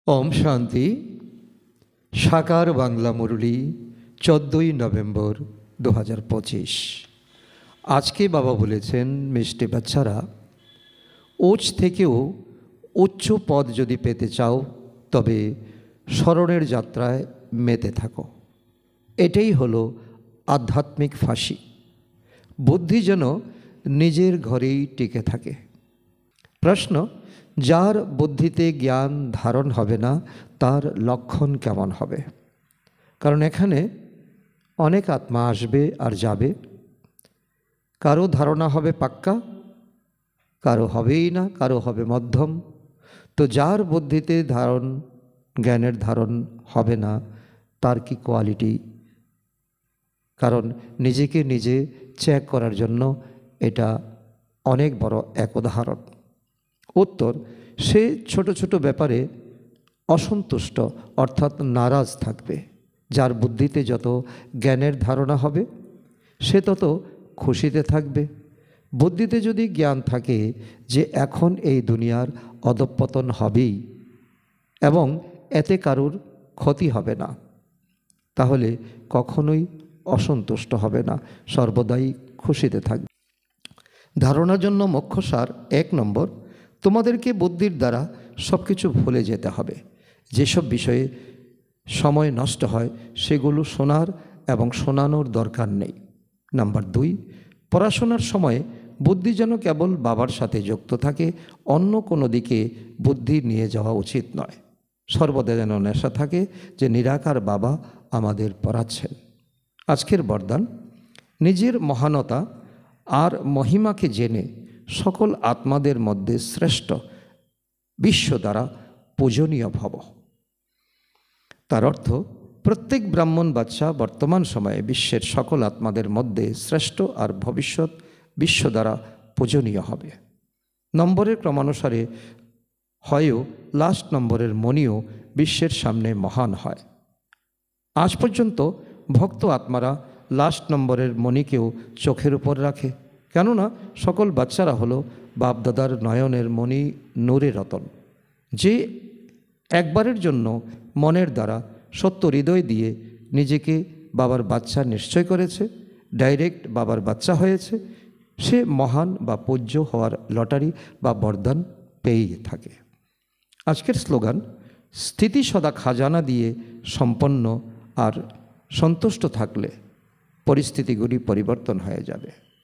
ওম শান্তি। সাকার বাংলা মুরলী 14ই নভেম্বর 2025। আজকে বাবা বলেছেন, মিষ্টি বাচ্চারা, উচ্চ থেকেও উচ্চ পদ যদি পেতে চাও তবে স্মরণের যাত্রায় মেতে থাকো। এটাই হলো আধ্যাত্মিক ফাঁসি। বুদ্ধি যেন নিজের ঘরেই টিকে থাকে। প্রশ্ন, যার বুদ্ধিতে জ্ঞান ধারণ হবে না তার লক্ষণ কেমন হবে? কারণ এখানে অনেক আত্মা আসবে আর যাবে। কারো ধারণা হবে পাক্কা, কারো হবেই না, কারো হবে মধ্যম। তো যার বুদ্ধিতে জ্ঞানের ধারণ হবে না তার কি কোয়ালিটি? কারণ নিজেকে নিজে চেক করার জন্য এটা অনেক বড় এক উদাহরণ। উত্তর, সে ছোট ছোট ব্যাপারে অসন্তুষ্ট অর্থাৎ নারাজ থাকবে। যার বুদ্ধিতে যত জ্ঞানের ধারণা হবে সে তত খুশিতে থাকবে। বুদ্ধিতে যদি জ্ঞান থাকে যে এখন এই দুনিয়ার অধঃপতন হবেই এবং এতে কারুর ক্ষতি হবে না, তাহলে কখনোই অসন্তুষ্ট হবে না, সর্বদাই খুশিতে থাকবে। ধারণার জন্য মুখ্য সার 1 নম্বর, তোমাদেরকে বুদ্ধির দ্বারা সব কিছু ভুলে যেতে হবে। যেসব বিষয়ে সময় নষ্ট হয় সেগুলো শোনার এবং শোনানোর দরকার নেই। নাম্বার 2, পড়াশোনার সময়ে বুদ্ধি যেন কেবল বাবার সাথে যুক্ত থাকে, অন্য কোনো দিকে বুদ্ধি নিয়ে যাওয়া উচিত নয়। সর্বদা যেন নেশা থাকে যে নিরাকার বাবা আমাদের পড়াচ্ছেন। আজকের বরদান, নিজের মহানতা আর মহিমাকে জেনে সকল আত্মাদের মধ্যে শ্রেষ্ঠ, বিশ্ব দ্বারা পূজনীয় ভব। তার অর্থ, প্রত্যেক ব্রাহ্মণ বাচ্চা বর্তমান সময়ে বিশ্বের সকল আত্মাদের মধ্যে শ্রেষ্ঠ আর ভবিষ্যৎ বিশ্ব দ্বারা পূজনীয় হবে। নম্বরের ক্রমানুসারে হয়েও লাস্ট নম্বরের মণিও বিশ্বের সামনে মহান হয়। আজ পর্যন্ত ভক্ত আত্মারা লাস্ট নম্বরের মণিকেও চোখের উপর রাখে, কেননা সকল বাচ্চারা হলো বাপদাদার নয়নের মণি, নূরে রতন। যে একবারের জন্য মনের দ্বারা সত্য হৃদয় দিয়ে নিজেকে বাবার বাচ্চা নিশ্চয় করেছে, ডাইরেক্ট বাবার বাচ্চা হয়েছে, সে মহান বা পূজ্য হওয়ার লটারি বা বরদান পেয়েই থাকে। আজকের স্লোগান, স্থিতি সদা খাজানা দিয়ে সম্পন্ন আর সন্তুষ্ট থাকলে পরিস্থিতিগুলি পরিবর্তন হয়ে যাবে।